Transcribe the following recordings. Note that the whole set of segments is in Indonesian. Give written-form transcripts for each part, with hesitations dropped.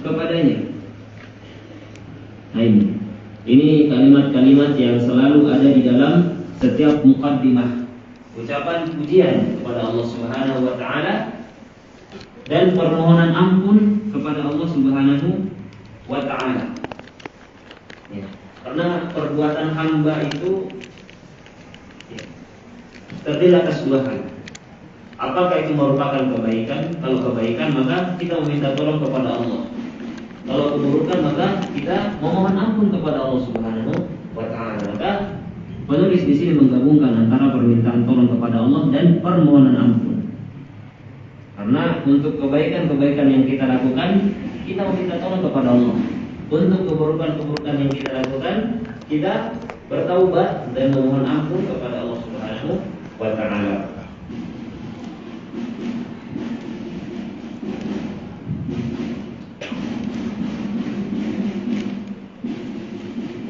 kepadanya. Nah, ini kalimat-kalimat yang selalu ada di dalam setiap muqaddimah, ucapan pujian kepada Allah Subhanahu wa taala dan permohonan ampun kepada Allah Subhanahu wa taala. Ya, karena perbuatan hamba itu terdiri atas dua hal. Apakah itu merupakan kebaikan? Kalau kebaikan maka kita meminta tolong kepada Allah. Kalau keburukan maka kita memohon ampun kepada Allah Subhanahu wa taala. Maka penulis di sini menggabungkan antara permintaan tolong kepada Allah dan permohonan ampun. Karena untuk kebaikan-kebaikan yang kita lakukan, kita meminta tolong kepada Allah. Untuk keburukan-keburukan yang kita lakukan, kita bertaubat dan memohon ampun kepada Allah Subhanahu wa taala.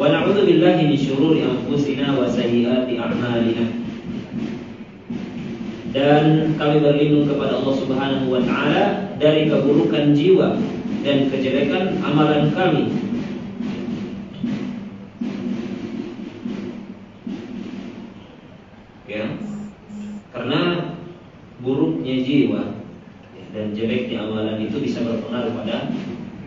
Wa na'udzu billahi min syururi anfusina wa sayyiati a'malina. Dan kami berlindung kepada Allah Subhanahu wa taala dari keburukan jiwa dan kejelekan amalan kami. Ya. Karena buruknya jiwa dan jeleknya amalan itu bisa berpengaruh pada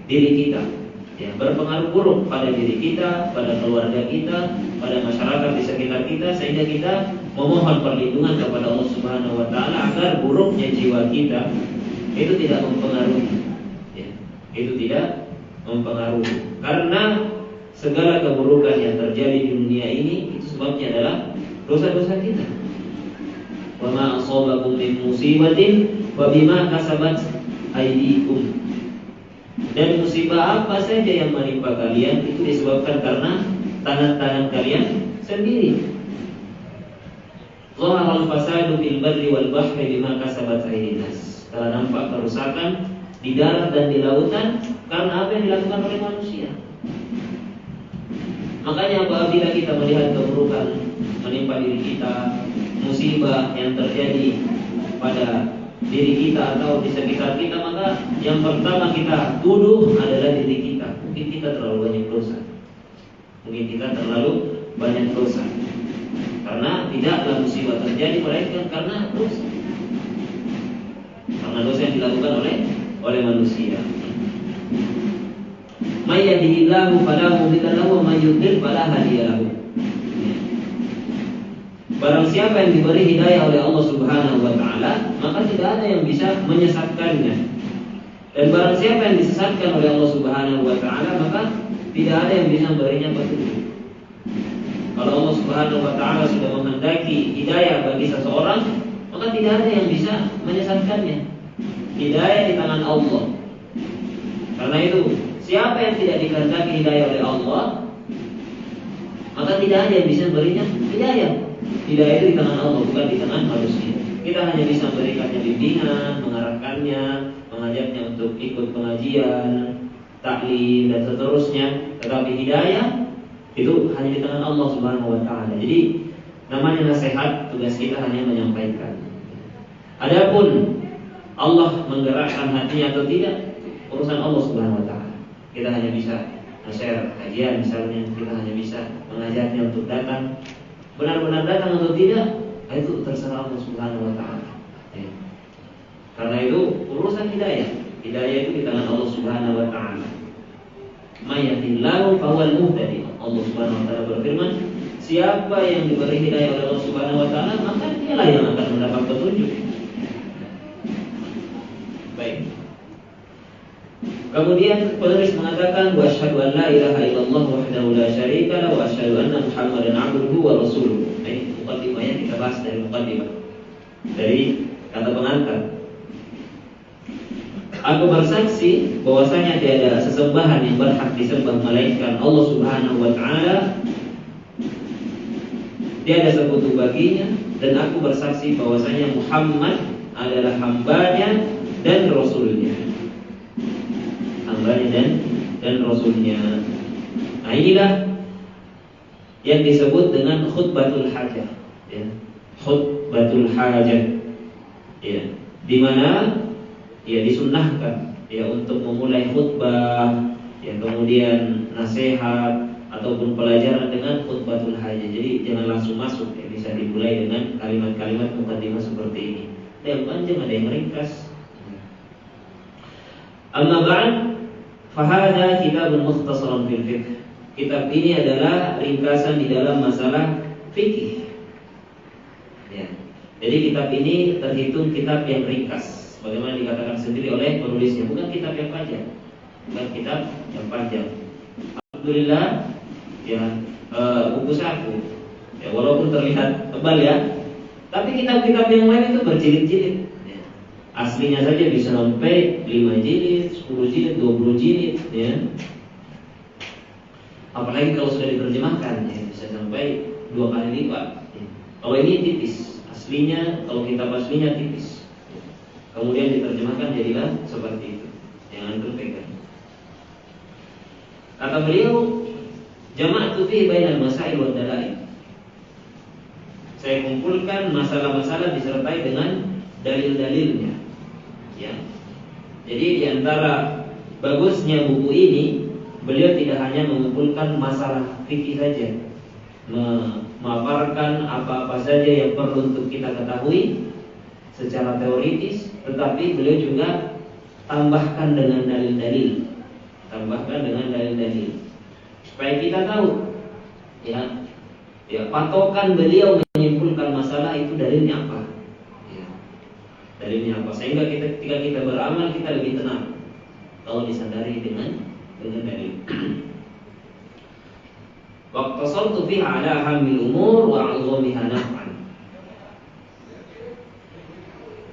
diri kita. Ya, berpengaruh buruk pada diri kita, pada keluarga kita, pada masyarakat di sekitar kita, sehingga kita memohon perlindungan kepada Allah Subhanahu wa taala agar buruknya jiwa kita itu tidak mempengaruhi. Ya, itu tidak mempengaruhi. Karena segala keburukan yang terjadi di dunia ini itu sebabnya adalah dosa-dosa kita. Wa ma asabakum min musibatin wa bima kasabat aydikum. Dan musibah apa saja yang menimpa kalian itu disebabkan karena tangan-tangan kalian sendiri. Zaharal fasadu fil barri wal bahri bima kasabat aydin nas. Telah nampak kerusakan di darat dan di lautan karena apa yang dilakukan oleh manusia. Makanya apabila kita melihat keburukan menimpa diri kita, musibah yang terjadi pada diri kita atau di sekitar kita, maka yang pertama kita tuduh adalah diri kita. Mungkin kita terlalu banyak dosa. Mungkin kita terlalu banyak dosa. Karena tidaklah musibah terjadi melainkan karena dosa. Karena dosa yang dilakukan oleh manusia. May yahdihillahu fala mudilla lahu wa may yudlil fala hadiya lahu. Barang siapa yang diberi hidayah oleh Allah Subhanahu wa taala, maka tidak ada yang bisa menyesatkannya. Dan barang siapa yang disesatkan oleh Allah Subhanahu wa taala, maka tidak ada yang bisa memberinya petunjuk. Kalau Allah Subhanahu wa taala sudah menghendaki hidayah bagi seseorang, maka tidak ada yang bisa menyesatkannya. Hidayah di tangan Allah. Karena itu, siapa yang tidak dikehendaki hidayah oleh Allah, maka tidak ada yang bisa memberinya hidayah. Hidayah itu di tangan Allah, bukan di tangan manusia. Kita hanya bisa memberikannya bimbingan, mengarahkannya, mengajaknya untuk ikut pengajian, taklim dan seterusnya. Tetapi hidayah itu hanya di tangan Allah Subhanahu wa taala. Jadi namanya nasihat, tugas kita hanya menyampaikan. Adapun Allah menggerakkan hatinya atau tidak, urusan Allah Subhanahu wa taala. Kita hanya bisa share kajian misalnya, kita hanya bisa mengajaknya untuk datang. Benar-benar datang atau tidak, itu terserah Allah Subhanahu wa taala. Ya. Karena itu urusan hidayah. Hidayah itu di tangan Allah Subhanahu wa taala. May yahdihillahu fahuwal muhtadi. Allah Subhanahu wa taala berfirman, siapa yang diberi hidayah oleh Allah Subhanahu wa taala, maka dialah yang akan mendapat petunjuk. Baik. Kemudian penulis mengatakan wa asyhadu an la ilaha illallah wahdahu la syarika lahu wa asyhadu anna Muhammadan abduhu wa rasuluh. Ini muqaddimahnya kita bahas dari muqaddimah. Dari kata pengantar. Aku bersaksi bahwasanya tiada sesembahan yang berhak disembah melainkan Allah Subhanahu wa taala. Tiada sekutu baginya, dan aku bersaksi bahwasanya Muhammad adalah hambanya dan rasulnya. Hambanya dan rasulnya. Nah, inilah yang disebut dengan khutbatul hajah, ya. Khutbatul hajah, ya. Di mana ya disunnahkan, ya untuk memulai khutbah, ya kemudian nasihat ataupun pelajaran dengan khutbatul hajah. Jadi jangan langsung masuk, ya bisa dimulai dengan kalimat-kalimat mukadimah seperti ini. Ada yang panjang, ada yang ringkas. Amma ba'd, fahada kitabun mukhtasarun fil fiqh. Kitab ini adalah ringkasan di dalam masalah fikih. Ya. Jadi kitab ini terhitung kitab yang ringkas, bagaimana dikatakan sendiri oleh penulisnya, bukan kitab yang panjang, bukan kitab yang panjang. Alhamdulillah, ya buku saku, ya walaupun terlihat tebal ya, tapi kitab-kitab yang lain itu berjilid-jilid. Ya. Aslinya saja bisa sampai 5 jilid, 10 jilid, 20 jilid, ya. Apalagi kalau sudah diterjemahkan, ya bisa sampai 2 kali lipat. Ya. Kalau ini tipis. Aslinya, kalau kitab aslinya tipis, kemudian diterjemahkan jadilah seperti itu. Jangan terpegang. Kata beliau, jama'tu fi bainal masail wad dalail. Saya kumpulkan masalah-masalah disertai dengan dalil-dalilnya. Ya. Jadi di antara bagusnya buku ini, beliau tidak hanya mengumpulkan masalah fikih saja, memaparkan apa-apa saja yang perlu untuk kita ketahui secara teoritis, tetapi beliau juga tambahkan dengan dalil-dalil, supaya kita tahu, ya patokan beliau menyimpulkan masalah itu dalilnya apa, ya, dalilnya apa, sehingga ketika kita beramal kita lebih tenang kalau disadari dengan dalil. Waqtasaltu fiha ala ahamil umur wa 'idhamiha naf'an.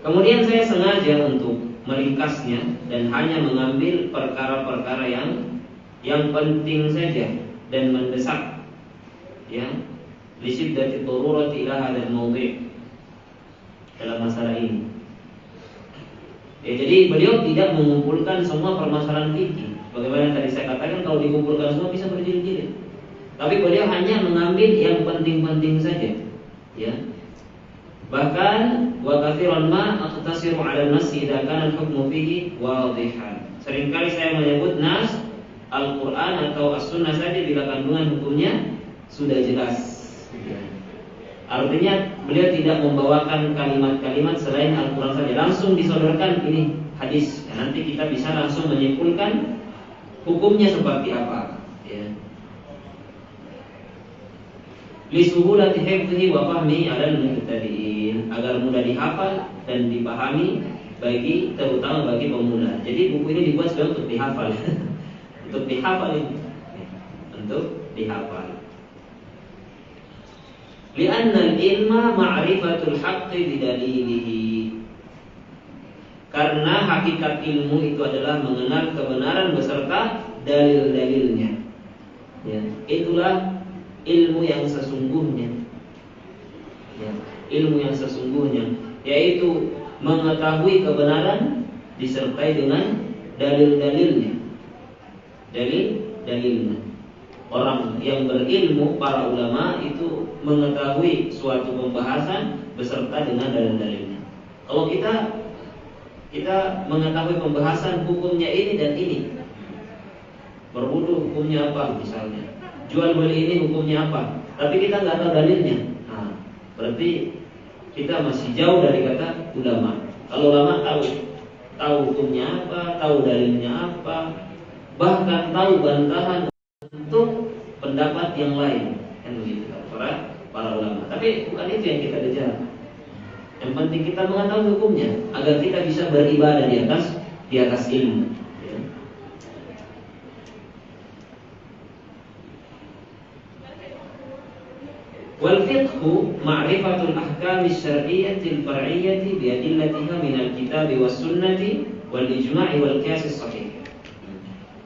Kemudian saya sengaja untuk meringkasnya dan hanya mengambil perkara-perkara yang penting saja dan mendesak, ya, li shiddati darurati ila hadzal mawdi' dalam masalah ini. Ya, jadi beliau tidak mengumpulkan semua permasalahan fikih. Bagaimana tadi saya katakan, kalau dikumpulkan semua bisa berjilid-jilid. Tapi beliau hanya mengambil yang penting-penting saja, ya. Bahkan wa katsiran ma aqtasiru 'ala an-nass idza kana al-hukmu fihi wadhihan. Seringkali saya menyebut nas Al-Qur'an atau As-Sunnah saja bila kandungan hukumnya sudah jelas. Artinya beliau tidak membawakan kalimat-kalimat selain Al-Qur'an saja, langsung disodorkan ini hadis. Ya, nanti kita bisa langsung menyimpulkan hukumnya seperti apa, ya. Lisuhulati hifdhihi wa fahmi 'alal mubtadi'in, agar mudah dihafal dan dipahami terutama bagi pemula. Jadi buku ini dibuat sebenarnya untuk dihafal. Untuk dihafal ini. Untuk dihafal. Li'anna al-ilma ma'rifatul haqqi bidalilihi. Karena hakikat ilmu itu adalah mengenal kebenaran beserta dalil-dalilnya. Ya, itulah ilmu yang sesungguhnya, ya, ilmu yang sesungguhnya, yaitu mengetahui kebenaran disertai dengan dalil-dalilnya. Dalil-dalilnya. Orang yang berilmu, para ulama itu mengetahui suatu pembahasan beserta dengan dalil-dalilnya. Kalau kita mengetahui pembahasan hukumnya ini dan ini, berwudu hukumnya apa misalnya, jual beli ini hukumnya apa, tapi kita nggak tahu dalilnya, nah, berarti kita masih jauh dari kata ulama. Kalau ulama tahu hukumnya apa, tahu dalilnya apa, bahkan tahu bantahan untuk pendapat yang lain, kan begitu para ulama. Tapi bukan itu yang kita kejar. Yang penting kita mengetahui hukumnya agar kita bisa beribadah di atas ilmu. Wal fiqhu ma'rifatul ahkami syar'iyyati al-far'iyyati bi adillatiha min al-kitab was sunnati wal ijma'i wal qiyas as-sahih.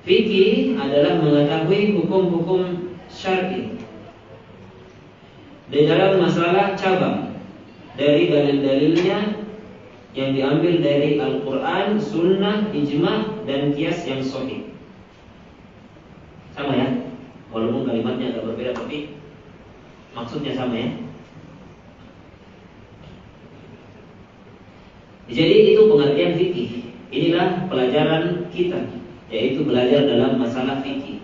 Fikih adalah mengetahui hukum-hukum syar'i di dalam masalah cabang dari dalil-dalilnya yang diambil dari Al-Quran, Sunnah, Ijma' dan qiyas yang sahih. Sama ya, walaupun kalimatnya agak berbeda tapi maksudnya sama ya. Jadi itu pengertian fikih. Inilah pelajaran kita, yaitu belajar dalam masalah fikih.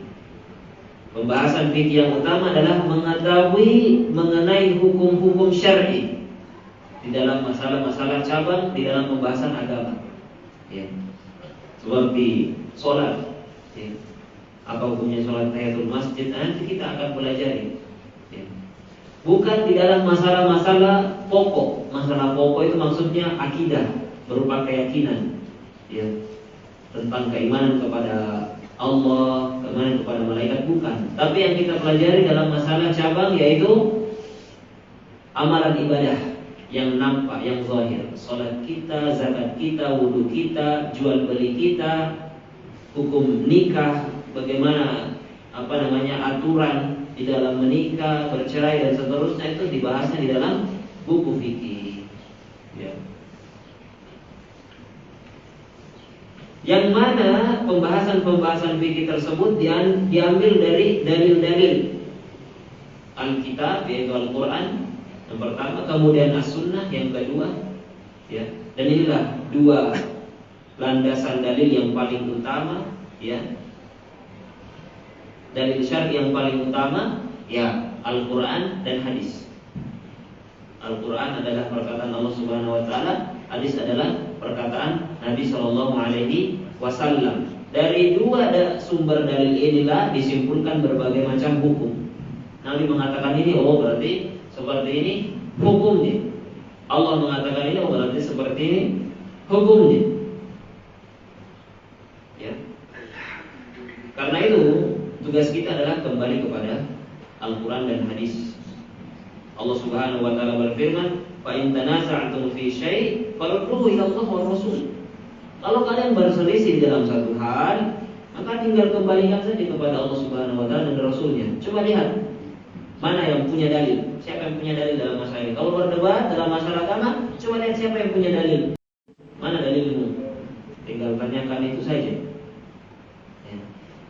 Pembahasan fikih yang utama adalah mengetahui mengenai hukum-hukum syar'i di dalam masalah-masalah cabang di dalam pembahasan agama. Ya. Seperti sholat, ya. Apa hukumnya sholat tahiyatul masjid? Nanti kita akan pelajari. Ya. Bukan di dalam masalah-masalah pokok. Masalah pokok itu maksudnya akidah, berupa keyakinan, ya, tentang keimanan kepada Allah, keimanan kepada malaikat, bukan. Tapi yang kita pelajari dalam masalah cabang yaitu amalan ibadah yang nampak, yang zahir. Salat kita, zakat kita, wudu kita, jual beli kita, hukum nikah, bagaimana aturan di dalam menikah, bercerai dan seterusnya, itu dibahasnya di dalam buku fikih. Ya. Yang mana pembahasan-pembahasan fikih tersebut diambil dari dalil-dalil Alkitab, yaitu Al-Quran yang pertama, kemudian As-Sunnah yang kedua, ya. Dan inilah dua landasan dalil yang paling utama, ya. Dalil syar'i yang paling utama, ya, Al-Quran dan hadis. Al-Quran adalah perkataan Allah Subhanahu wa taala, hadis adalah perkataan Nabi sallallahu alaihi wasallam. Dari dua sumber dalil inilah disimpulkan berbagai macam hukum. Nabi mengatakan ini, oh berarti seperti ini hukumnya. Allah mengatakan ini, oh berarti seperti ini hukumnya. Ya. Karena itu tugas kita adalah kembali kepada Al-Quran dan hadis. Allah Subhanahu wa taala berfirman, "Fa in tanaza'tum fi syai' farudduhu ila Allah wa Rasul." Kalau kalian berselisih dalam satu hal, maka tinggal kembalikan saja kepada Allah Subhanahu wa taala dan Rasulnya. Coba lihat mana yang punya dalil. Siapa yang punya dalil dalam masalah ini? Kalau berdebat dalam masalah agama, coba lihat siapa yang punya dalil. Mana dalilmu? Tinggal tanyakan itu saja.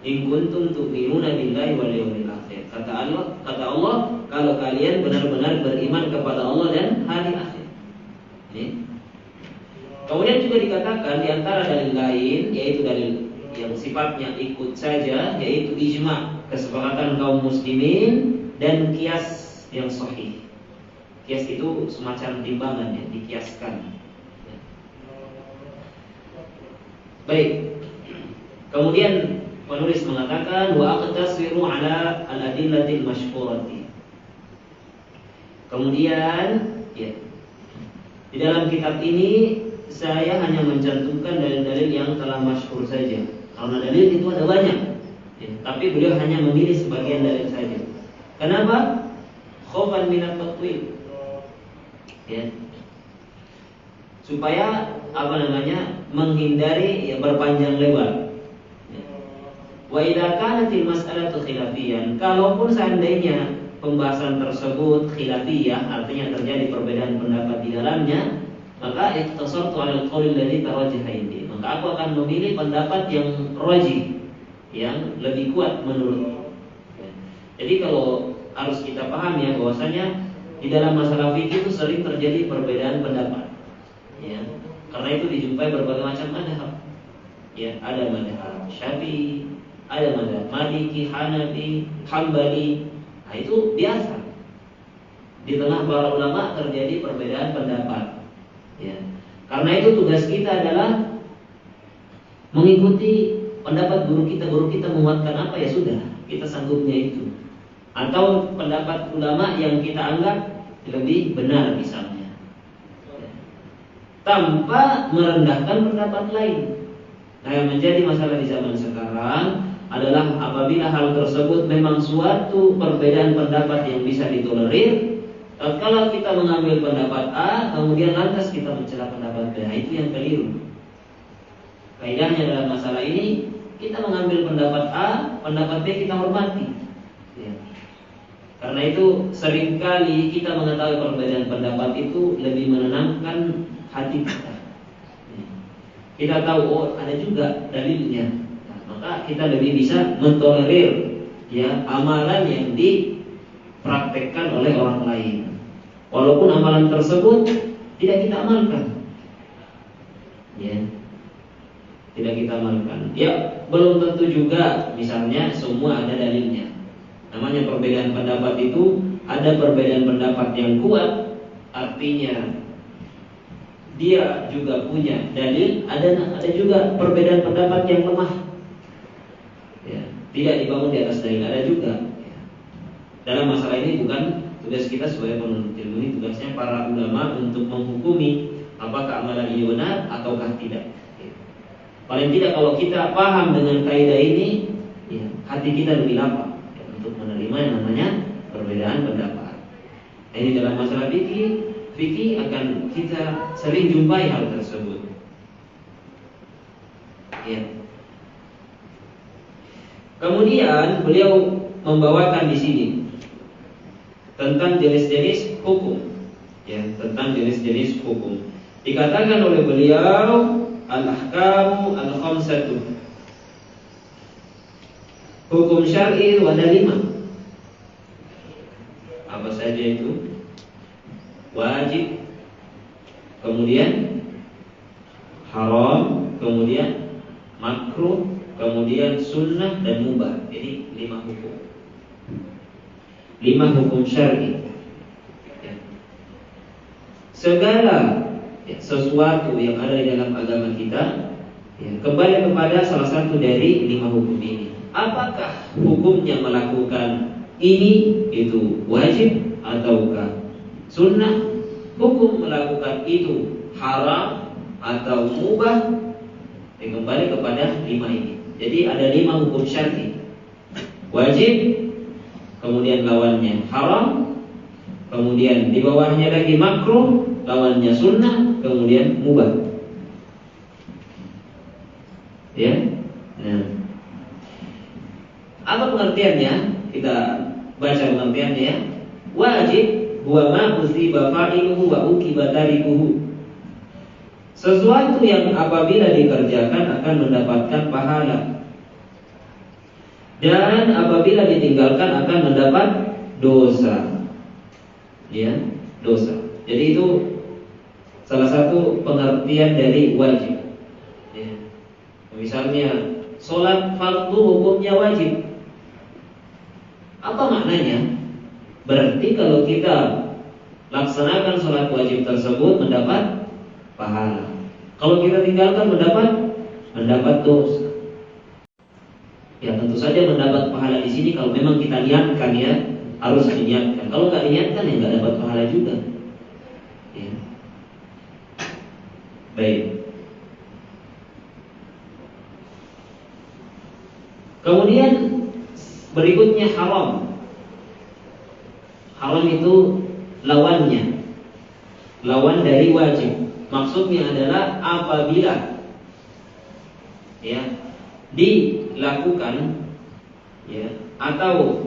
In kuntum tu'minuna billahi wal yawmil akhir. Kata Allah, kalau kalian benar-benar beriman kepada Allah dan hari akhir. Ini. Kemudian juga dikatakan di antara dalil lain, yaitu dalil yang sifatnya ikut saja, yaitu ijma, kesepakatan kaum muslimin, dan kias yang sahih. Kias itu semacam timbangan, ya, dikiaskan. Baik. Kemudian penulis mengatakan wa aqtasiru ala al-adillatil mashhurati. Kemudian, ya, di dalam kitab ini saya hanya mencantumkan dalil-dalil yang telah masyhur saja. Karena dalil itu ada banyak, ya, tapi beliau hanya memilih sebagian dalil saja. Kenapa? Khaufan minat tatwil. Ya. Supaya menghindari, ya, berpanjang lebar. Wa idza kanatil mas'alatu khilafiyan, kalaupun seandainya pembahasan tersebut khilafiyah, artinya terjadi perbedaan pendapat di dalamnya, maka ikhtasartu 'ala al-qaul alladhi tarajjaha indi. Maka aku akan memilih pendapat yang rajih, yang lebih kuat menurutku. Jadi kalau harus kita pahami, ya, bahwasanya di dalam masalah fikih itu sering terjadi perbedaan pendapat. Ya. Karena itu dijumpai berbagai macam mazhab. Ya, ada mazhab Syafi'i, ada mazhab Maliki, Hanafi, Hambali. Nah, itu biasa. Di tengah para ulama terjadi perbedaan pendapat. Ya. Karena itu tugas kita adalah mengikuti pendapat guru kita menguatkan apa, ya sudah, kita sanggupnya itu. Atau pendapat ulama yang kita anggap lebih benar misalnya. Ya. Tanpa merendahkan pendapat lain. Nah, yang menjadi masalah di zaman sekarang adalah apabila hal tersebut memang suatu perbedaan pendapat yang bisa ditolerir, kalau kita mengambil pendapat A, kemudian lantas kita mencela pendapat B, itu yang keliru. Kaidahnya dalam masalah ini, kita mengambil pendapat A, pendapat B kita hormati. Ya. Karena itu seringkali kita mengetahui perbedaan pendapat itu lebih menenangkan hati kita. Ya. Kita tahu, oh ada juga dalilnya. Maka kita lebih bisa mentolerir, ya, amalan yang dipraktekkan oleh orang lain, walaupun amalan tersebut tidak kita amalkan. Ya. tidak kita amalkan. Ya, belum tentu juga misalnya semua ada dalilnya. Namanya perbedaan pendapat itu, ada perbedaan pendapat yang kuat, artinya dia juga punya dalil, ada juga perbedaan pendapat yang lemah. Ya, tidak dibangun di atas dalil, ada juga. Ya. Dalam masalah ini bukan tugas kita sebagai penuntut ilmu, ini tugasnya para ulama untuk menghukumi apakah amalan ini benar ataukah tidak. Ya. Paling tidak kalau kita paham dengan kaidah ini, ya, hati kita lebih lapang ya, untuk menerima yang namanya perbedaan pendapat. Nah, ini dalam masalah fikih akan kita sering jumpai hal tersebut. Ya. Kemudian beliau membawakan di sini tentang jenis-jenis hukum. Ya, tentang jenis-jenis hukum. Dikatakan oleh beliau al-ahkamu al-khamsatu. Hukum syar'i ada 5. Apa saja itu? Wajib, kemudian haram, kemudian makruh, kemudian sunnah dan mubah. Jadi 5 hukum. 5 hukum syar'i. Ya. Segala sesuatu yang ada di dalam agama kita ya, kembali kepada salah satu dari 5 hukum ini. Apakah hukumnya melakukan ini itu wajib ataukah sunnah? Hukum melakukan itu haram atau mubah? Ya, kembali kepada 5 ini. Jadi ada 5 hukum syar'i. Wajib, kemudian lawannya haram, kemudian di bawahnya lagi makruh, lawannya sunnah, kemudian mubah. Ya. Nah, apa pengertiannya? Kita baca pengertiannya ya. Wajib huwa ma usiba fa'iluhu wa uqiba tarikuhu. Sesuatu yang apabila dikerjakan akan mendapatkan pahala, dan apabila ditinggalkan akan mendapat dosa. Ya, dosa. Jadi itu salah satu pengertian dari wajib. Ya. Misalnya sholat fardu hukumnya wajib. Apa maknanya? Berarti kalau kita laksanakan sholat wajib tersebut mendapat pahala. Kalau kita tinggalkan mendapat dosa. Ya tentu saja mendapat pahala di sini kalau memang kita niatkan ya, harus diniatkan. Kalau nggak diniatkan ya nggak dapat pahala juga. Ya. Baik. Kemudian berikutnya haram. Haram itu lawannya, lawan dari wajib. Maksudnya adalah apabila ya dilakukan ya atau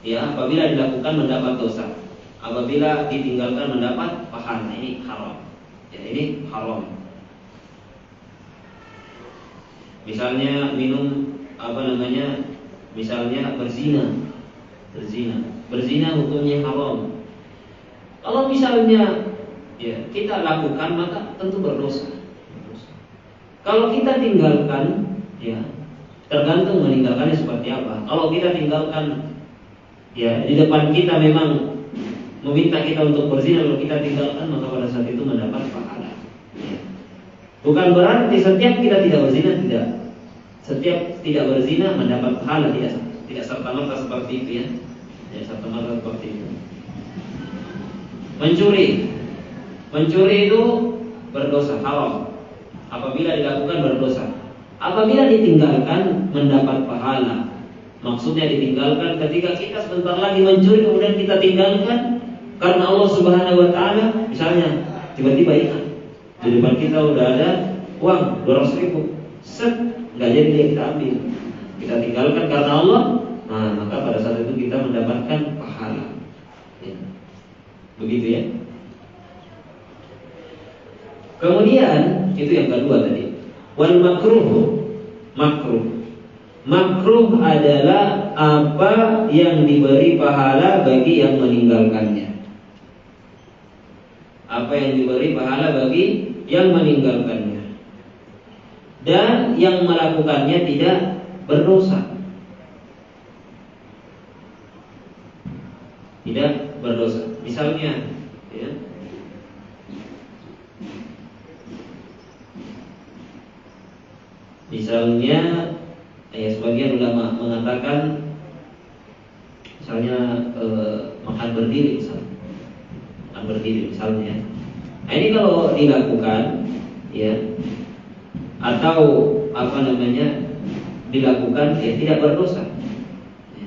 ya apabila dilakukan mendapat dosa, apabila ditinggalkan mendapat pahala. Ini haram. Ya, ini haram. Misalnya minum misalnya berzina hukumnya haram. Kalau misalnya ya kita lakukan maka tentu berdosa. Kalau kita tinggalkan ya tergantung meninggalkannya seperti apa. Kalau kita tinggalkan ya di depan kita memang meminta kita untuk berzina, kalau kita tinggalkan maka pada saat itu mendapat pahala. Ya. Bukan berarti setiap kita tidak berzina, tidak. Setiap tidak berzina mendapat pahala, tidak serta-merta seperti itu ya. Tidak serta-merta seperti itu. Mencuri itu berdosa, haram. Apabila dilakukan berdosa. Apabila ditinggalkan mendapat pahala. Maksudnya ditinggalkan ketika kita sebentar lagi mencuri kemudian kita tinggalkan karena Allah Subhanahu wa taala, misalnya tiba-tiba ingat di depan kita udah ada uang 200.000. Set, enggak jadi dia kita ambil. Kita tinggalkan karena Allah, nah maka pada saat itu kita mendapatkan pahala. Ya. Begitu ya. Kemudian itu yang kedua tadi. Wal makruh adalah apa yang diberi pahala bagi yang meninggalkannya. Apa yang diberi pahala bagi yang meninggalkannya. dan yang melakukannya tidak berdosa. Tidak berdosa. Misalnya, ya, misalnya, sebagian ulama mengatakan, misalnya makan berdiri, misalnya. Nah, ini kalau dilakukan, ya, atau dilakukan, ya tidak berdosa, ya,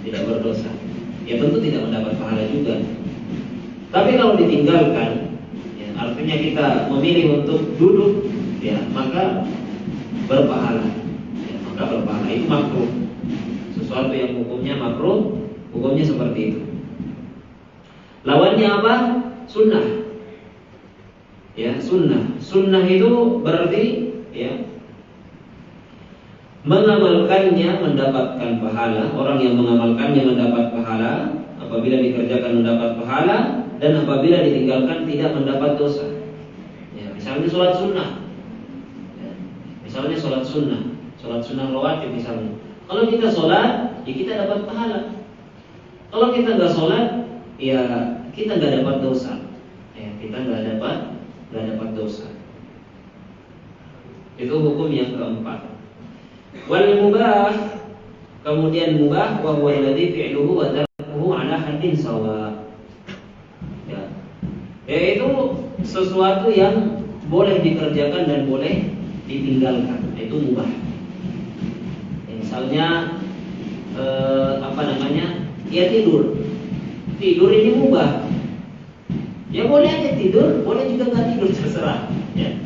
tidak berdosa. Ya tentu tidak mendapat pahala juga. Tapi kalau ditinggalkan, ya, artinya kita memilih untuk duduk, ya, maka berpahala. Ya, maka berpahala. Itu makruh. Sesuatu yang hukumnya makruh, hukumnya seperti itu. Lawannya apa? Sunnah. Ya, sunnah. Sunnah itu berarti, ya, mengamalkannya mendapatkan pahala. Orang yang mengamalkannya mendapat pahala. Apabila dikerjakan mendapat pahala, dan apabila ditinggalkan tidak mendapat dosa. Ya, misalnya sholat sunnah, ya, misalnya sholat sunnah rawatib misalnya. Kalau kita sholat, ya kita dapat pahala. Kalau kita nggak sholat, ya kita nggak dapat dosa. Ya, kita nggak dapat dosa. Itu hukum yang keempat. Wal mubah, kemudian mubah wa huwa alladhi fi'luhu wa tarkuhu ala haddin sawa. Ya. Yaitu sesuatu yang boleh dikerjakan dan boleh ditinggalkan. Itu mubah. Ya, misalnya ya tidur. Tidur ini mubah. Ya boleh aja tidur, boleh juga nggak tidur, terserah. Ya.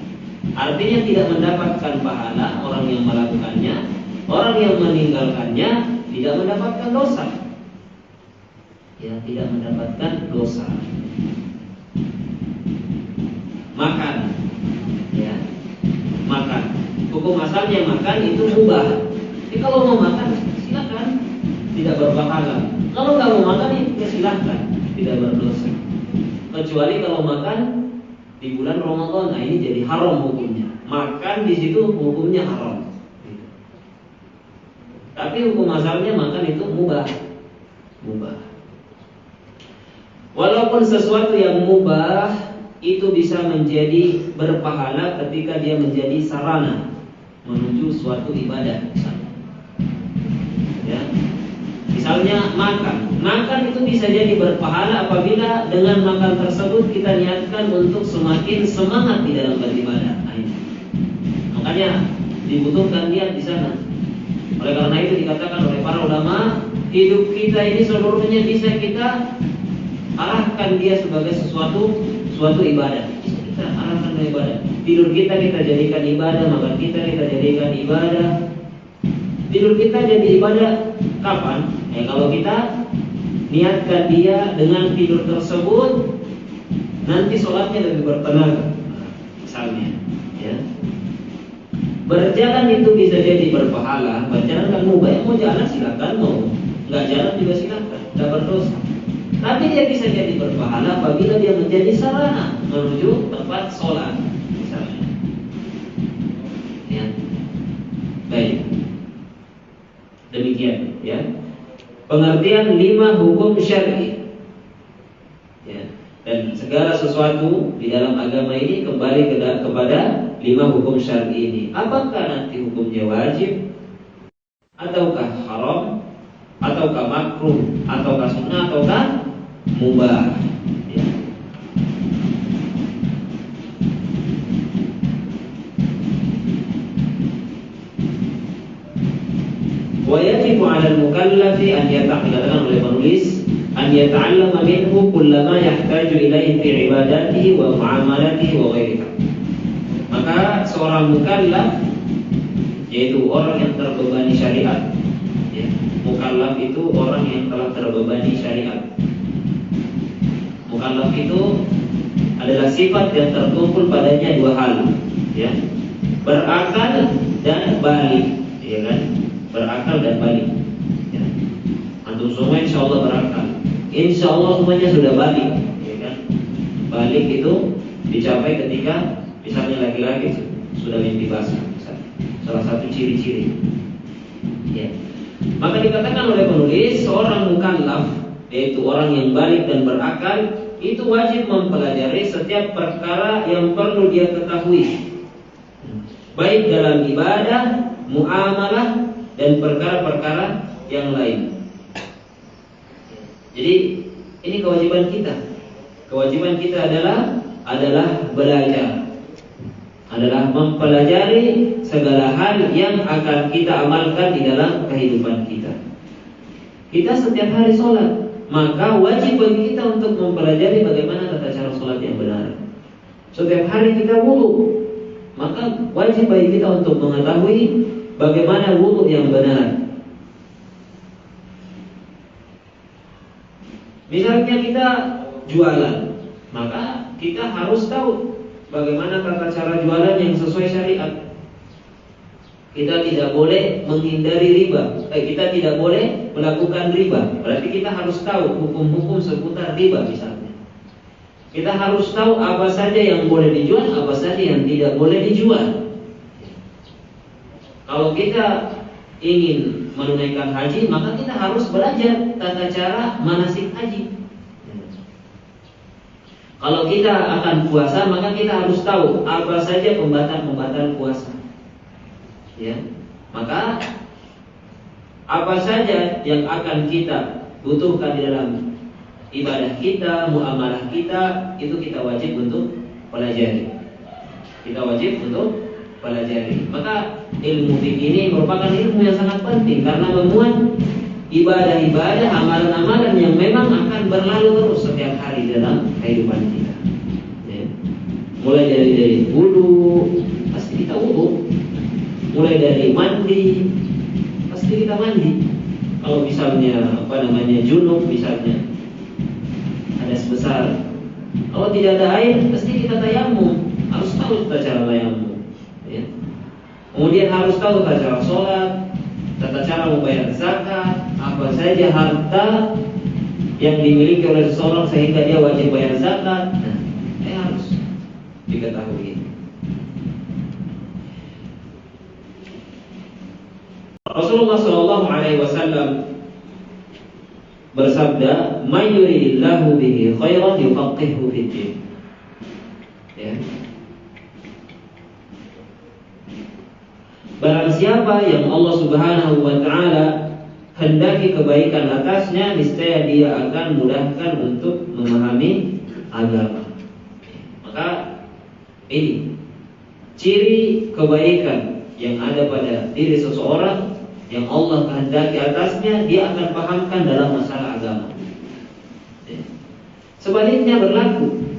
Artinya tidak mendapatkan pahala orang yang melakukannya, orang yang meninggalkannya tidak mendapatkan dosa. Ya, tidak mendapatkan dosa. Makan, ya, makan. Hukum asalnya makan itu mubah. Jadi kalau mau makan silakan, tidak berpahala. Kalau nggak mau makan ya silakan, tidak berdosa. Kecuali kalau makan di bulan Ramadan, nah ini jadi haram hukumnya. Makan di situ hukumnya haram. Tapi hukum asalnya makan itu mubah. Walaupun sesuatu yang mubah itu bisa menjadi berpahala ketika dia menjadi sarana menuju suatu ibadah. Ya. Misalnya makan itu bisa jadi berpahala apabila dengan makan tersebut kita niatkan untuk semakin semangat di dalam beribadah. Nah, ini. Makanya dibutuhkan niat di sana. Oleh karena itu dikatakan oleh para ulama, hidup kita ini seluruhnya bisa kita arahkan dia sebagai suatu ibadah. Bisa kita arahkan ke ibadah. Tidur kita jadikan ibadah, makan kita jadikan ibadah. Tidur kita jadi ibadah kapan? Kalau kita niatkan dia dengan tidur tersebut, nanti sholatnya lebih bertenaga. Misalnya, ya. Berjalan itu bisa jadi berpahala. Berjalan kan mubah, mau jalan silakan, mau nggak jalan juga silakan, nggak berdosa. Tapi dia bisa jadi berpahala apabila dia menjadi sarana menuju tempat sholat, misalnya. Ya, baik. Demikian, ya. Pengertian 5 hukum syar'i. Ya. Dan segala sesuatu di dalam agama ini kembali kepada 5 hukum syar'i ini. Apakah nanti hukumnya wajib, ataukah haram, ataukah makruh, ataukah sunnah, ataukah mubah. Ya. ويجب على المكلف أن يتعلم oleh penulis أن يتعلم منه كل ما يحتاج إليه في عباداته ومعاملاته وغيرها. Maka seorang mukallaf, yaitu orang yang terbebani syariat, ya. Mukallaf itu orang yang telah terbebani syariat. Mukallaf itu adalah sifat yang terkumpul padanya 2 hal, ya. Berakal dan balik, ya kan? Berakal dan balik, ya. Antum semua insya Allah berakal, insya Allah semuanya sudah balik, ya kan? Balik itu dicapai ketika misalnya laki-laki sudah mimpi basah, misalnya. salah satu ciri-ciri. Ya. Maka dikatakan oleh penulis, seorang mukallaf, yaitu orang yang balik dan berakal, itu wajib mempelajari setiap perkara yang perlu dia ketahui, baik dalam ibadah, muamalah, dan perkara-perkara yang lain. Jadi ini kewajiban kita. Kewajiban kita adalah belajar, adalah mempelajari segala hal yang akan kita amalkan di dalam kehidupan kita. Kita setiap hari sholat, maka wajib bagi kita untuk mempelajari bagaimana tata cara sholat yang benar. Setiap hari kita wudu, maka wajib bagi kita untuk mengetahui bagaimana wudu yang benar. Misalnya kita jualan, maka kita harus tahu bagaimana tata cara jualan yang sesuai syariat. Kita tidak boleh menghindari riba, kita tidak boleh melakukan riba. Berarti kita harus tahu hukum-hukum seputar riba misalnya. Kita harus tahu apa saja yang boleh dijual, apa saja yang tidak boleh dijual. Kalau kita ingin menunaikan haji, maka kita harus belajar tata cara manasik haji. Kalau kita akan puasa, maka kita harus tahu apa saja pembatal-pembatal puasa. Ya, maka apa saja yang akan kita butuhkan di dalam ibadah kita, muamalah kita, itu kita wajib untuk pelajari. Kita wajib untuk pelajari. Maka ilmu fikih ini merupakan ilmu yang sangat penting karena memuat ibadah-ibadah, amalan-amalan yang memang akan berlalu terus setiap hari dalam kehidupan kita. Ya. Mulai dari wudu, pasti kita wudu. Mulai dari mandi, pasti kita mandi. Kalau misalnya junub misalnya, ada sebesar. Kalau tidak ada air, pasti kita tayamum. Harus tahu tata cara tayamum. Ya. Kemudian harus tahu tata cara sholat, tata cara membayar zakat, apa saja harta yang dimiliki oleh seseorang sehingga dia wajib bayar zakat. Nah, harus diketahui. Rasulullah SAW bersabda, "Man yuridillahu bihi khairan yufaqqihhu fid din." Ya. Barang siapa yang Allah Subhanahu wa taala hendaki kebaikan atasnya, niscaya dia akan mudahkan untuk memahami agama. Maka ini ciri kebaikan yang ada pada diri seseorang yang Allah kehendaki atasnya, dia akan pahamkan dalam masalah agama. Sebaliknya berlaku,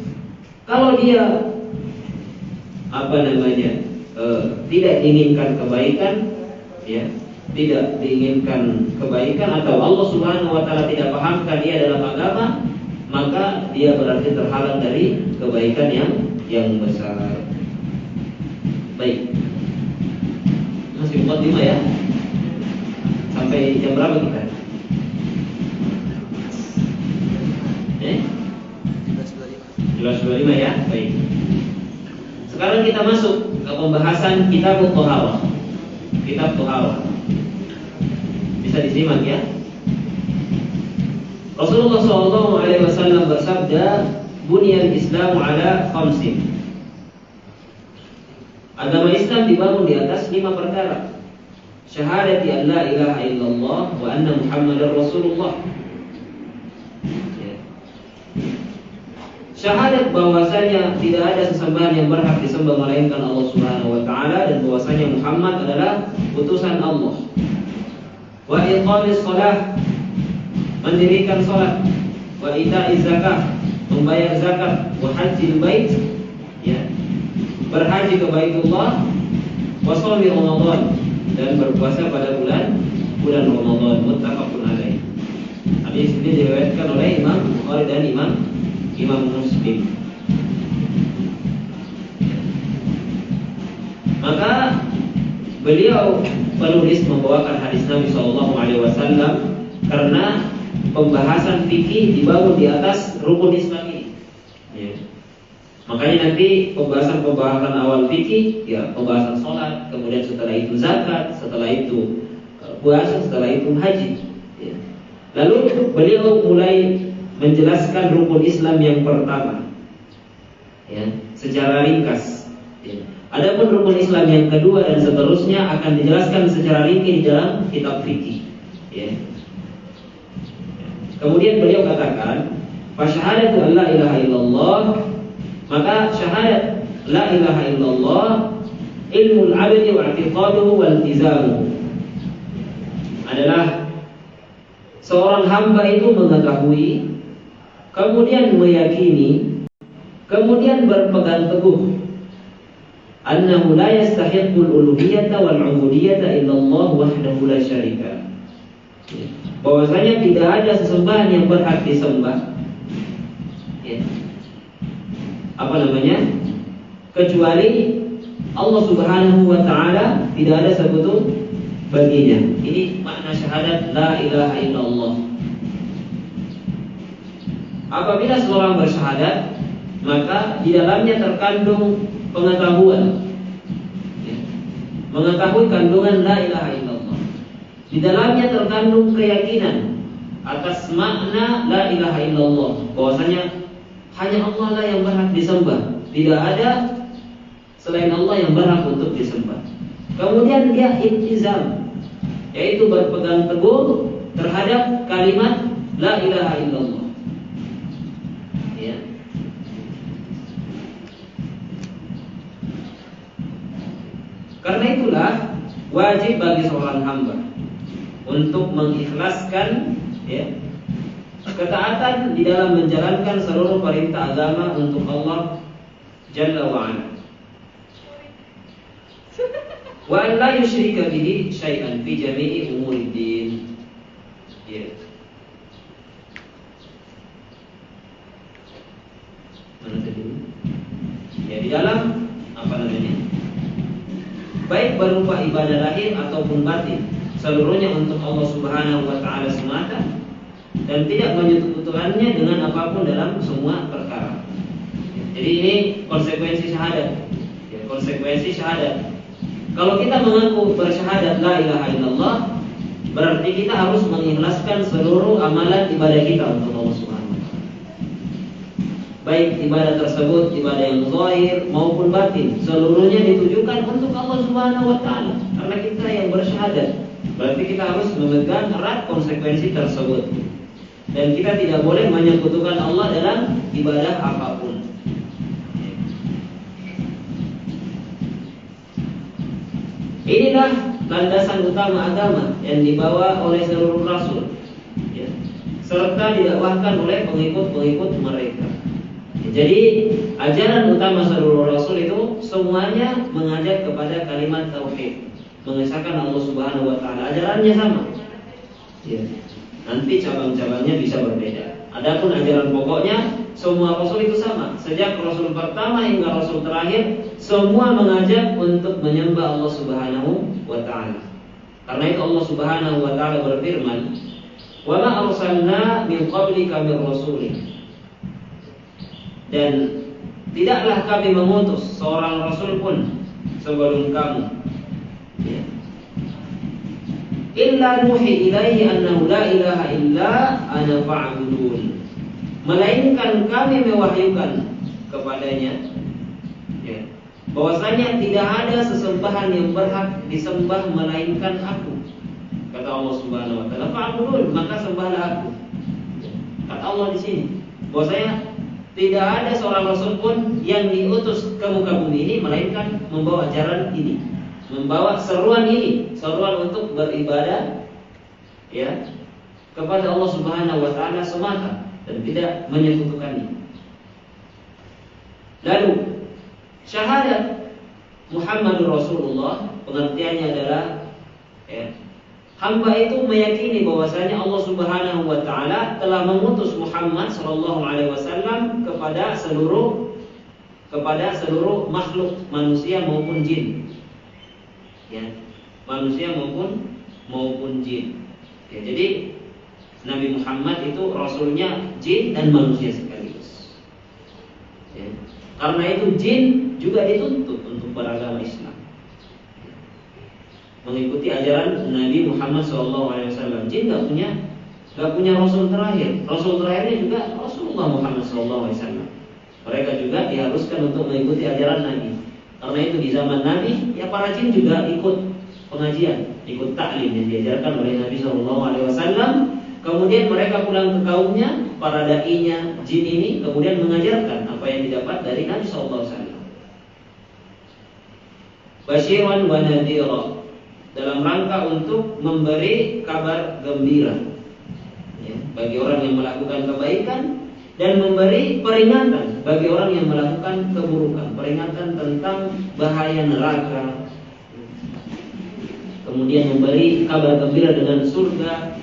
kalau dia tidak diinginkan kebaikan, ya, tidak diinginkan kebaikan atau Allah Subhanahu wa taala tidak pahamkan dia dalam agama, maka dia berarti terhalang dari kebaikan yang besar. Baik. Masih muqaddimah ya? Sampai jam berapa kita? 11.25 ya? Baik. Sekarang kita masuk ke pembahasan kitab Thaharah. Kitab Thaharah. Bisa disimak ya? Rasulullah SAW bersabda, "Buniyal Islamu ala khamsin." Agama Islam dibangun di atas 5 perkara. Syahadati an la ilaha illallah wa anna Muhammadar Rasulullah. Syahadat bahwasanya tidak ada sesembahan yang berhak disembah melainkan Allah Subhanahu wa taala dan bahwasanya Muhammad adalah utusan Allah. Wa iqamis shalah, mendirikan salat, wa ita'iz zakah, membayar zakat, wa hajjil bait, ya, berhaji ke Baitullah, wa shaumi Ramadan, dan berpuasa pada bulan Ramadan. Muttafaqun alaih. Hadis ini diriwayatkan oleh Imam Bukhari dan Imam Muslim. Maka beliau penulis membawakan hadis Nabi SAW karena pembahasan fikih dibangun di atas rukun Islam ini. Ya. Makanya nanti pembahasan awal fikih, ya pembahasan sholat, kemudian setelah itu zakat, setelah itu puasa, setelah itu haji. Ya. Lalu beliau mulai menjelaskan rukun Islam yang pertama, ya, secara ringkas. Ya. Adapun rukun Islam yang kedua dan seterusnya akan dijelaskan secara ringkas di dalam kitab fikih. Ya. Kemudian beliau katakan, "Fasyahadatu an la ilaha illallah", maka syahadat la ilaha illallah ilmul abdi wa i'tiqaduhu wal iltizamuhu, adalah seorang hamba itu mengetahui, kemudian meyakini, kemudian berpegang teguh annahu la yastahiqqul uluhiyyata wal 'ubudiyyata illallah wahdahu la syarika, bahwasanya tidak ada sesembahan yang berhak disembah, ya, kecuali Allah Subhanahu wa taala, tidak ada sekutu baginya. Ini makna syahadat la ilaha illallah. Apabila seorang bersyahadat, maka di dalamnya terkandung pengetahuan, ya, mengetahui kandungan la ilaha illallah. Di dalamnya terkandung keyakinan atas makna la ilaha illallah, bahwasanya hanya Allah lah yang berhak disembah, tidak ada selain Allah yang berhak untuk disembah. Kemudian dia iltizam, yaitu berpegang teguh terhadap kalimat la ilaha illallah. Ya. Karena itulah wajib bagi seorang hamba untuk mengikhlaskan, ya, ketaatan di dalam menjalankan seluruh perintah agama untuk Allah Jalla wa'ala, wa an la yusyrika bihi syai'an fi jami'i umurid din. Ya. Mana tadi? Ya, di dalam baik berupa ibadah lahir ataupun batin, seluruhnya untuk Allah Subhanahu wa taala semata, dan tidak menyekutukannya dengan apapun dalam semua perkara. Jadi ini konsekuensi syahadat. Ya, konsekuensi syahadat. Kalau kita mengaku bersyahadat la ilaha illallah, berarti kita harus mengikhlaskan seluruh amalan ibadah kita untuk Allah Subhanahu wa taala. Baik ibadah tersebut, ibadah yang zahir maupun batin, seluruhnya ditujukan untuk Allah Subhanahu wa taala. Karena kita yang bersyahadat, berarti kita harus memegang erat konsekuensi tersebut. Dan kita tidak boleh menyekutukan Allah dalam ibadah apapun. Inilah landasan utama agama yang dibawa oleh seluruh rasul, ya, serta didakwahkan oleh pengikut-pengikut mereka. Jadi ajaran utama seluruh rasul itu semuanya mengajak kepada kalimat tauhid, mengesahkan Allah Subhanahu wa taala. Ajarannya sama. Ya. Nanti cabang-cabangnya bisa berbeda. Adapun ajaran pokoknya semua rasul itu sama. Sejak rasul pertama hingga rasul terakhir, semua mengajak untuk menyembah Allah Subhanahu wa taala. Karena itu Allah Subhanahu wa taala berfirman, "Wa ma arsalna min qablika min rasulin." Dan tidaklah kami mengutus seorang rasul pun sebelum kamu, ya, illa nuhi ilaihi annahu la ilaha illa ana fa'budun, melainkan kami mewahyukan kepadanya, ya, bahwasanya tidak ada sesembahan yang berhak disembah melainkan aku. Kata Allah Subhanahu wa taala, fa'budun, maka sembahlah aku. Kata Allah di sini bahwasanya tidak ada seorang rasul pun yang diutus ke muka bumi ini melainkan membawa ajaran ini, membawa seruan ini, seruan untuk beribadah, ya, kepada Allah Subhanahu wa taala semata dan tidak menyekutukannya. Lalu syahadat Muhammadur Rasulullah pengertiannya adalah, ya, hamba itu meyakini bahwasanya Allah Subhanahu wa taala telah mengutus Muhammad sallallahu alaihi wasallam kepada seluruh makhluk manusia maupun jin. Ya, manusia maupun jin. Ya, jadi Nabi Muhammad itu rasulnya jin dan manusia sekaligus. Ya. Karena itu jin juga dituntut untuk beragama Islam, mengikuti ajaran Nabi Muhammad SAW. Jin nggak punya rasul terakhir. Rasul terakhirnya juga Rasulullah Muhammad SAW. Mereka juga diharuskan untuk mengikuti ajaran Nabi. Karena itu di zaman Nabi, ya para jin juga ikut pengajian, ikut taklim yang diajarkan oleh Nabi SAW. Kemudian mereka pulang ke kaumnya, para da'inya jin ini kemudian mengajarkan apa yang didapat dari Nabi SAW. Basyiran wa nadhira, dalam rangka untuk memberi kabar gembira, ya, bagi orang yang melakukan kebaikan, dan memberi peringatan bagi orang yang melakukan keburukan, peringatan tentang bahaya neraka. Kemudian memberi kabar gembira dengan surga.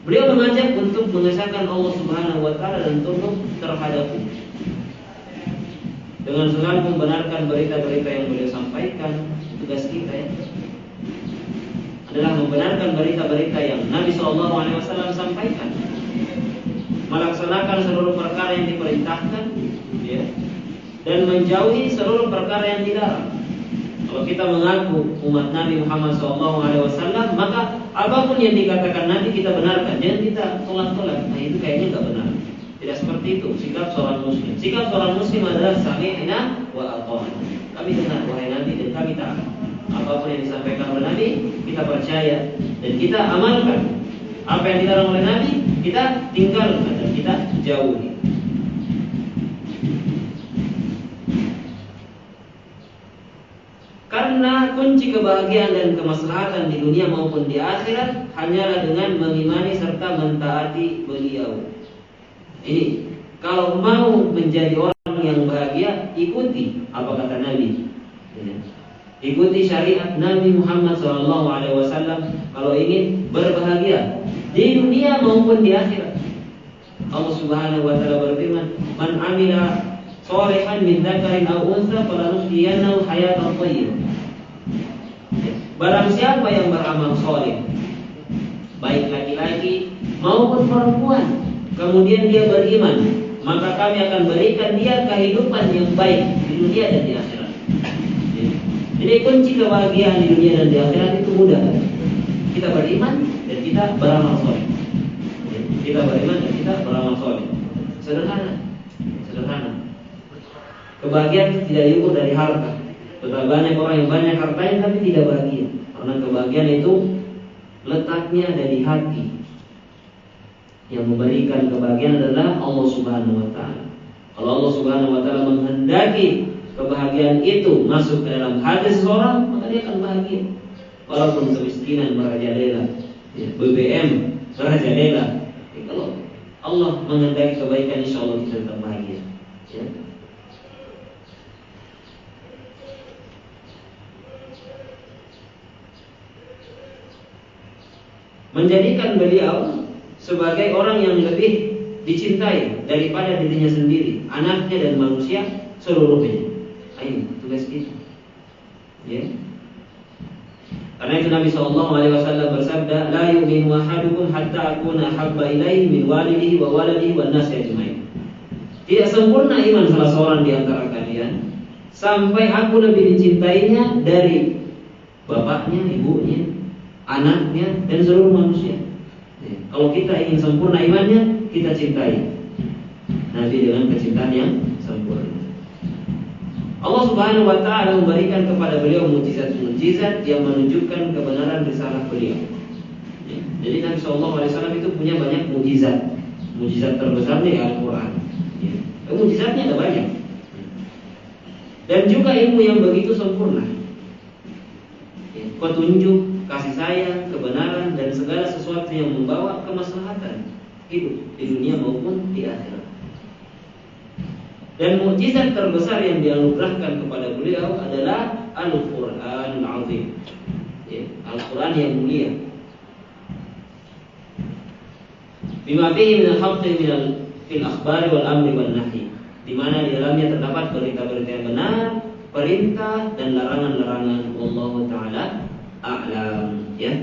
Beliau mengajak untuk mengesahkan Allah Subhanahu wa Ta'ala dan tunduk terhadapnya, dengan selalu membenarkan berita-berita yang beliau sampaikan. Tugas kita ya adalah membenarkan berita-berita yang Nabi SAW sampaikan, melaksanakan seluruh perkara yang diperintahkan, ya, dan menjauhi seluruh perkara yang dilarang. Kalau kita mengaku umat Nabi Muhammad SAW, maka apapun yang dikatakan Nabi kita benarkan, jangan kita tolak-tolak. Nah itu kayaknya nggak benar. Tidak seperti itu sikap seorang muslim. Sikap seorang muslim adalah sami'na wa ata'na. Kami dengar wahai Nabi dan kami taat. Apapun yang disampaikan oleh Nabi kita percaya dan kita amalkan. Apa yang dilarang oleh Nabi kita tinggalkan dan kita jauhi. Karena kunci kebahagiaan dan kemaslahatan di dunia maupun di akhirat hanyalah dengan mengimani serta mentaati beliau. Ini, kalau mau menjadi orang yang bahagia, ikuti apa kata Nabi. Ikuti syariat Nabi Muhammad SAW kalau ingin berbahagia di dunia maupun di akhirat. Allah Subhanahu wa Ta'ala berfirman, "Man 'amila shalihan min dzakarin aw untha falanuhyiyannahu hayatan thayyibah." Barang siapa yang beramal saleh, baik laki-laki maupun perempuan, kemudian dia beriman, maka kami akan berikan dia kehidupan yang baik di dunia dan di akhirat. Jadi kunci kebahagiaan di dunia dan di akhirat itu mudah. Kita beriman dan kita beramal saleh. Kita beriman dan kita beramal saleh. Sederhana. Kebahagiaan tidak diukur dari harta. Betapa banyak orang yang banyak hartanya tapi tidak bahagia. Karena kebahagiaan itu letaknya ada di hati. Yang memberikan kebahagiaan adalah Allah Subhanahu wa Ta'ala. Kalau Allah Subhanahu wa Ta'ala menghendaki kebahagiaan itu masuk ke dalam hati seseorang, maka dia akan bahagia. Walaupun kemiskinan merajalela, ya, BBM merajalela, ya, kalau Allah menghendaki kebaikan, insya Allah kita tetap bahagia. Ya. Menjadikan beliau sebagai orang yang lebih dicintai daripada dirinya sendiri, anaknya dan manusia seluruhnya. Ini tugas kita. Ya. Karena itu Nabi SAW bersabda, "La yu'minu ahadukum hatta akuna habba ilaihi min walidihi wa waladihi wan nasi ajmain." Tidak sempurna iman salah seorang di antara kalian sampai aku lebih dicintainya dari bapaknya, ibunya, anaknya dan seluruh manusia. Kalau kita ingin sempurna imannya, kita cintai Nabi dengan kecintaan yang sempurna. Allah Subhanahu wa Ta'ala memberikan kepada beliau mukjizat-mukjizat yang menunjukkan kebenaran risalah beliau. Jadi Nabi SAW itu punya banyak mukjizat. Mukjizat terbesarnya Al-Quran. Mukjizatnya ada banyak. Dan juga ilmu yang begitu sempurna. Petunjuk, kasih sayang, kebenaran dan segala sesuatu yang membawa kemaslahatan hidup di dunia maupun di akhirat. Dan mukjizat terbesar yang dianugerahkan kepada beliau adalah Al-Quranul Azim, ya, Al-Quran yang mulia. Bima fihi min al-haqqi fil akhbari wal amri wal nahi, di mana di dalamnya terdapat berita-berita yang benar, perintah dan larangan-larangan. Wallahu taala a'lam. Ya.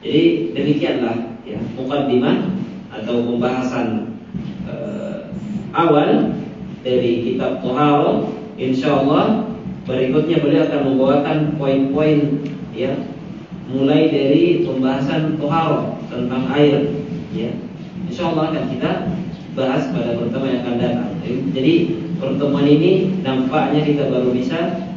Jadi demikianlah ya muqaddimah atau pembahasan awal dari kitab Thaharah, insyaallah berikutnya beliau akan membawakan poin-poin ya, mulai dari pembahasan Thaharah tentang air ya. Insyaallah akan kita bahas pada pertemuan yang akan datang. Jadi pertemuan ini nampaknya kita baru bisa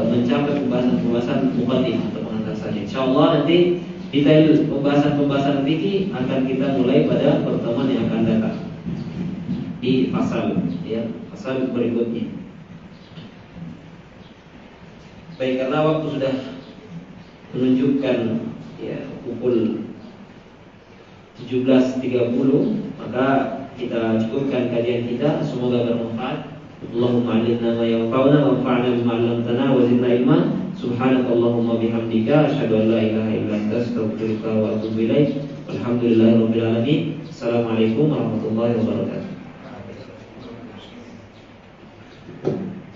mencapai pembahasan muqaddimah atau pengantar saja. Insyaallah nanti detail pembahasan fikih akan kita mulai pada pertemuan yang akan datang di pasal ya, pasal berikutnya. Baik, karena waktu sudah menunjukkan ya pukul 17.30, maka kita cukupkan kajian kita. Semoga bermanfaat. Allahumma 'allimna ma yanfa'una wanfa'na bima 'allamtana wa zidna ilma. Subhanakallahumma bihamdika asyhadu an la ilaha illa anta astaghfiruka wa atubu ilaik. Walhamdulillahirabbil alamin. Assalamualaikum warahmatullahi wabarakatuh.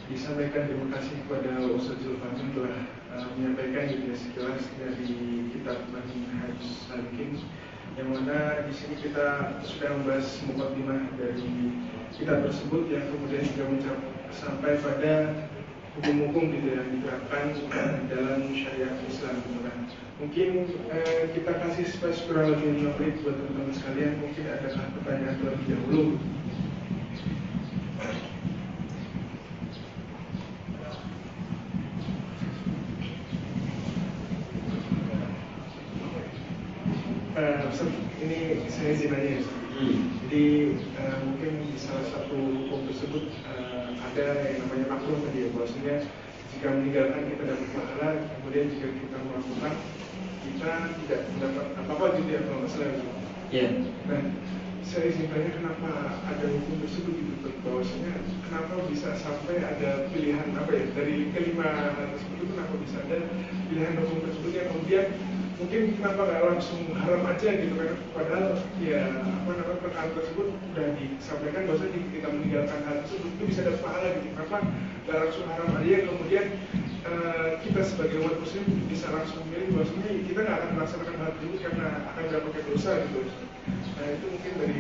Disampaikan terima kasih kepada Ustaz Zulfan telah menyampaikan juga sekilas dari kitab Manhaj Salikin, yang mana di sini kita sudah membahas muqaddimah dari kitab tersebut yang kemudian juga sampai pada hukum-hukum yang diterapkan dalam syariat Islam. Mungkin kita kasih space kurang lebih 5 menit buat teman-teman sekalian. Mungkin adakah pertanyaan terlebih dahulu? Ini saya izin aja ya. Jadi mungkin di salah satu hukum tersebut ada yang namanya makruh tadi ya, bahwasanya jika meninggalkan kita dapat pahala, kemudian jika kita melakukan kita tidak mendapat apa-apa gitu ya, kalau nggak salah. Ya. Nah, saya izin tanya kenapa ada hukum tersebut gitu, bahwasanya kenapa bisa sampai ada pilihan apa ya dari kelima hal tersebut, kenapa bisa ada pilihan hukum tersebut yang kemudian mungkin kenapa nggak langsung haram aja gitu kan, padahal ya apa namanya perkara tersebut sudah disampaikan bahwa jika kita meninggalkan hal tersebut itu bisa dapat pahala gitu, kenapa nggak langsung haram aja, kemudian kita sebagai umat muslim bisa langsung memilih bahwasanya kita nggak akan melaksanakan hal tersebut karena akan mendapatkan dosa gitu. Nah itu mungkin dari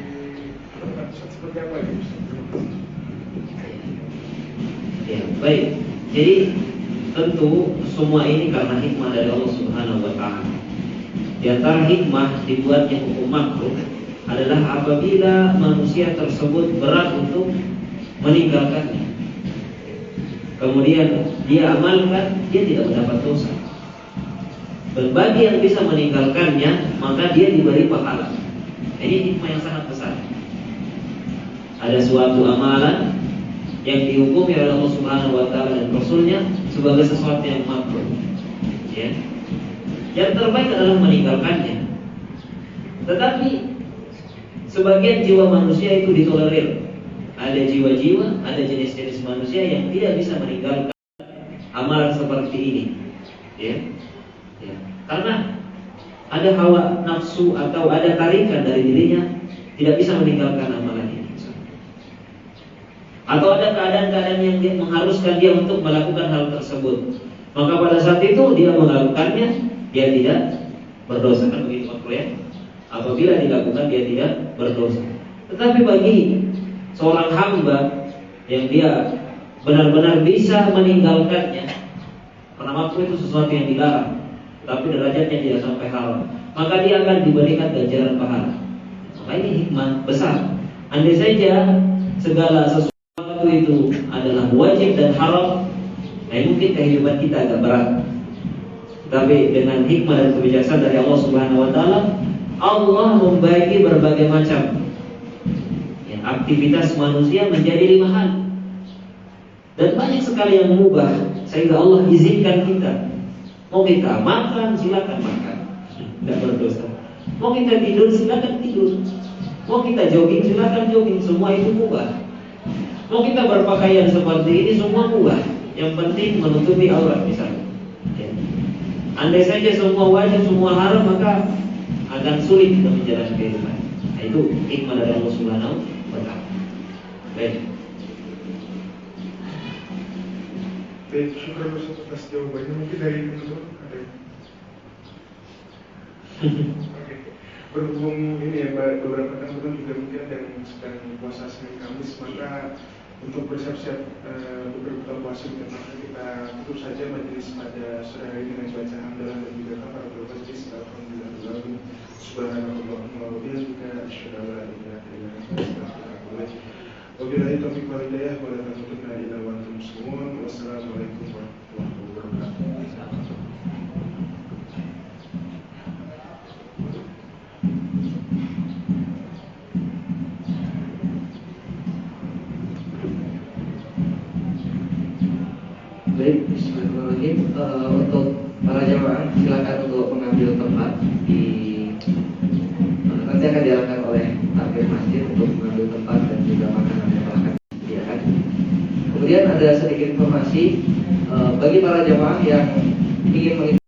Ustaz seperti apa gitu. Ya, baik. Jadi tentu semua ini karena hikmah dari Allah Subhanahu wa taala. Di antara hikmah dibuatnya hukum makruh adalah apabila manusia tersebut berat untuk meninggalkannya, kemudian dia amalkan, dia tidak mendapat dosa. Dan bagi yang bisa meninggalkannya, maka dia diberi pahala. Ini hikmah yang sangat besar. Ada suatu amalan yang dihukumi oleh Allah Subhanahu wa taala dan Rasulnya sebagai sesuatu yang makruh. Ya. Yang terbaik adalah meninggalkannya. Tetapi sebagian jiwa manusia itu ditolerir. Ada jiwa-jiwa, ada jenis-jenis manusia yang tidak bisa meninggalkan amalan seperti ini. Ya. Ya. Karena ada hawa nafsu atau ada tarikan dari dirinya tidak bisa meninggalkan amalan ini. Atau ada keadaan-keadaan yang mengharuskan dia untuk melakukan hal tersebut. Maka pada saat itu dia melakukannya, dia tidak berdosa, kan begitu makruh ya. Apabila dilakukan dia tidak berdosa. Tetapi bagi seorang hamba yang dia benar-benar bisa meninggalkannya, karena makruh itu sesuatu yang dilarang, tapi derajatnya tidak sampai haram, maka dia akan diberikan ganjaran pahala. Maka ini hikmah besar. Andai saja segala sesuatu itu adalah wajib dan haram, nah mungkin kehidupan kita agak berat. Tapi dengan hikmah dan kebijaksanaan dari Allah Subhanahu wa taala, Allah membagi berbagai macam ya, aktivitas manusia menjadi 5 hal. Dan banyak sekali yang mubah, sehingga Allah izinkan kita. Mau kita makan, silakan makan, tidak berdosa. Mau kita tidur, silakan tidur. Mau kita jogging, silakan jogging. Semua itu mubah. Mau kita berpakaian seperti ini, semua mubah. Yang penting menutupi aurat misalnya. Ya. Andai saja semua wajib, semua haram, maka akan sulit kita menjalani kehidupan. Nah, itu hikmah dari Allah Subhanahu wa taala. Baik. Baik, syukur atas jawabannya. Mungkin dari teman-teman ada. Oke. Berhubung ini ya, beberapa teman-teman juga mungkin ada yang sedang puasa Senin Kamis, maka untuk bersiap-siap berbuka puasa, maka kita tutup saja majelis pada sore hari dengan baca hamdalah dan juga kafaratul majlis. Alhamdulillah, subhanallahumma wa bihamdika, asyhadu an la ilaha illa anta, astaghfiruka wa atubu ilaik. Wabillahi taufiq wal hidayah, wa la tamutunna illa wa antum muslimun. Wassalamualaikum warahmatullahi wabarakatuh. Baik, bismillahirrahmanirrahim. Untuk para jamaah silakan untuk mengambil tempat di nanti akan diarahkan oleh takmir masjid untuk mengambil tempat dan juga makanan yang akan disediakan. Kemudian ada sedikit informasi bagi para jamaah yang ingin